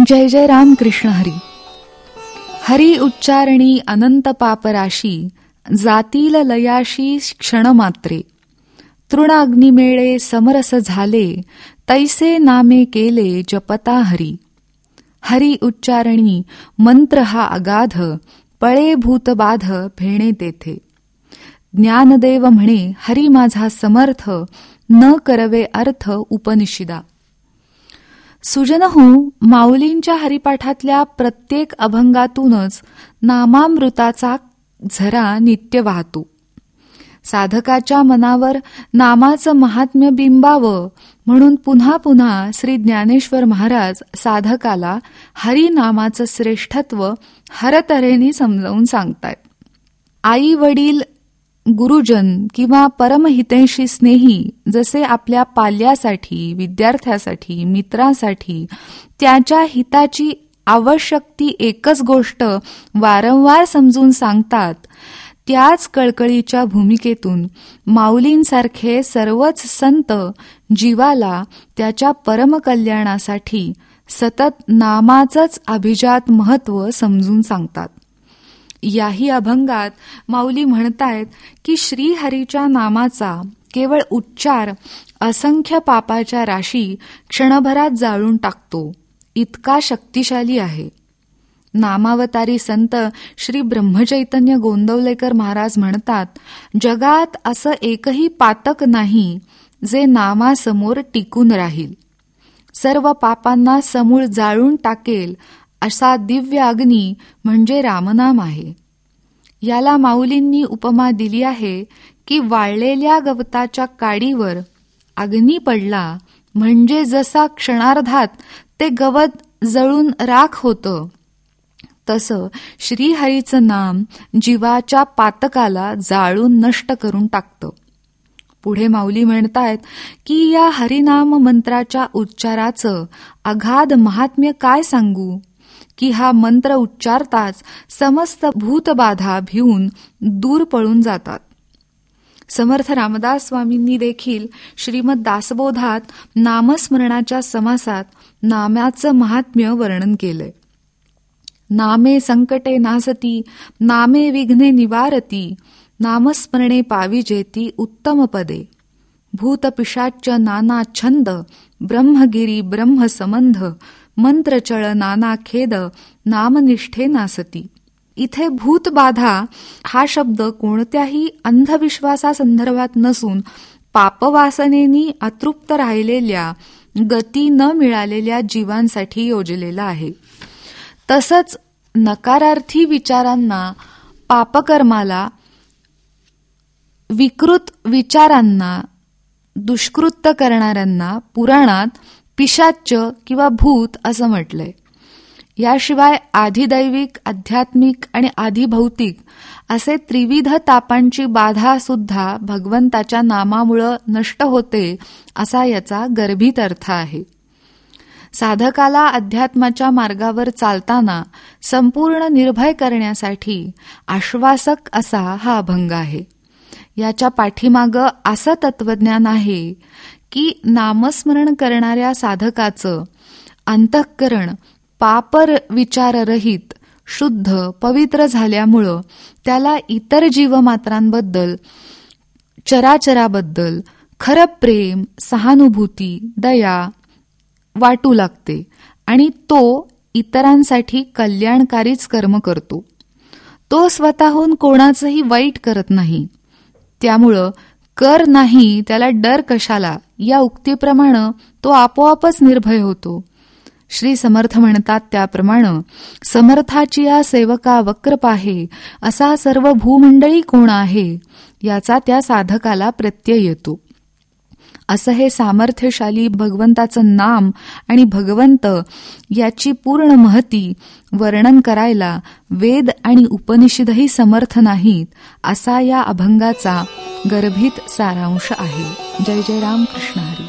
जय जय राम कृष्ण हरी. हरी उच्चारणी अनंत पापराशी, जातील लयाशी क्षणमात्रे. तृण अग्निमेळे समरस झाले, तैसे नामे केले जपता हरी. हरी उच्चारणी मंत्र हा अगाध, पळे भूतबाध भेणे तेथे. ज्ञानदेव म्हणे हरी माझा समर्थ, न करवे अर्थ उपनिषदा. सुजनहो, माऊलींच्या हरिपाठातल्या प्रत्येक अभंगातूनच नामामृताचा झरा नित्य वाहतो. साधकाच्या मनावर नामाचं महात्म्य बिंबावं म्हणून पुन्हा पुन्हा श्री ज्ञानेश्वर महाराज साधकाला हरिनामाचं श्रेष्ठत्व हरतऱ्हेने समजावून सांगतायत. आई वडील, गुरुजन किंवा परमहितैषी स्नेही जसे आपल्या पाल्यासाठी, विद्यार्थ्यासाठी, मित्रासाठी त्याच्या हिताची आवश्यक ती एकच गोष्ट वारंवार समजून सांगतात, त्याच कळकळीच्या भूमिकेतून माऊलींसारखे सर्वच संत जीवाला त्याच्या परमकल्याणासाठी सतत नामाचंच अभिजात महत्त्व समजून सांगतात. याही अभंगात माऊली म्हणतायत की श्रीहरीच्या नामाचा केवळ उच्चार असंख्य पापाच्या राशी क्षणभरात जाळून टाकतो, इतका शक्तिशाली आहे. नामावतारी संत श्री ब्रह्मचैतन्य गोंदवलेकर महाराज म्हणतात, जगात असं एकही पातक नाही जे नामासमोर टिकून राहील. सर्व पापांना समूळ जाळून टाकेल असा दिव्य अग्नी म्हणजे रामनाम आहे. याला माऊलींनी उपमा दिली आहे की वाळलेल्या गवताच्या काडीवर अग्नी पडला म्हणजे जसा क्षणार्धात ते गवत जळून राख होतं, तसं श्रीहरीचं नाम जीवाच्या पातकाला जाळून नष्ट करून टाकतं. पुढे माऊली म्हणतायत की या हरिनाम मंत्राच्या उच्चाराचं अगाध महात्म्य काय सांगू, की हा मंत्र उच्चारताच समस्त भूतबाधा भिवून दूर पळून जातात. समर्थ रामदास स्वामींनी देखील श्रीमद दासबोधात नामस्मरणाच्या समासात नामाचं महात्म्य वर्णन केलंय. नामे संकटे नासती, नामे विघ्ने निवारती, नामस्मरणे पाविजेती उत्तम पदे. भूतपिशाच नाना छंद, ब्रह्मगिरी ब्रह्मसंबंध, मंत्रचळ नाना खेद, नामनिष्ठे नासती. इथे भूतबाधा हा शब्द कोणत्याही अंधविश्वासासंदर्भात नसून पापवासनेनी अतृप्त राहिलेल्या, गती न मिळालेल्या जीवांसाठी योजलेला आहे. तसंच नकारार्थी विचारांना, पापकर्माला, विकृत विचारांना, दुष्कृत्य करणाऱ्यांना पुराणात पिशाच्च किंवा भूत असं म्हटलंय. याशिवाय आधिदैविक, आध्यात्मिक आणि आधिभौतिक असे त्रिविध तापांची बाधा सुद्धा भगवंताच्या नामामुळं नष्ट होते असा याचा गर्भित अर्थ आहे. साधकाला अध्यात्माच्या मार्गावर चालताना संपूर्ण निर्भय करण्यासाठी आश्वासक असा हा अभंग आहे. याच्या पाठीमागं असं तत्वज्ञान आहे की नामस्मरण करणाऱ्या साधकाचं अंतःकरण पाप विचाररहित, शुद्ध, पवित्र झाल्यामुळं त्याला इतर जीवमात्रांबद्दल, चराचराबद्दल खरं प्रेम, सहानुभूती, दया वाटू लागते आणि तो इतरांसाठी कल्याणकारीच कर्म करतो. तो स्वतःहून कोणाचंही वाईट करत नाही. त्यामुळं कर नाही त्याला डर कशाला या उक्तीप्रमाणे तो आपोआपच निर्भय होतो. श्री समर्थ म्हणतात त्याप्रमाणे, समर्थाची या सेवका वक्र पाहे, असा सर्व भूमंडळी कोण आहे याचा त्या साधकाला प्रत्यय येतो. असं हे सामर्थ्यशाली भगवंताचं नाम आणि भगवंत याची पूर्ण महती वर्णन करायला वेद आणि उपनिषदही समर्थ नाहीत, असा या अभंगाचा गर्भित सारांश आहे. जय जय राम कृष्ण हरी.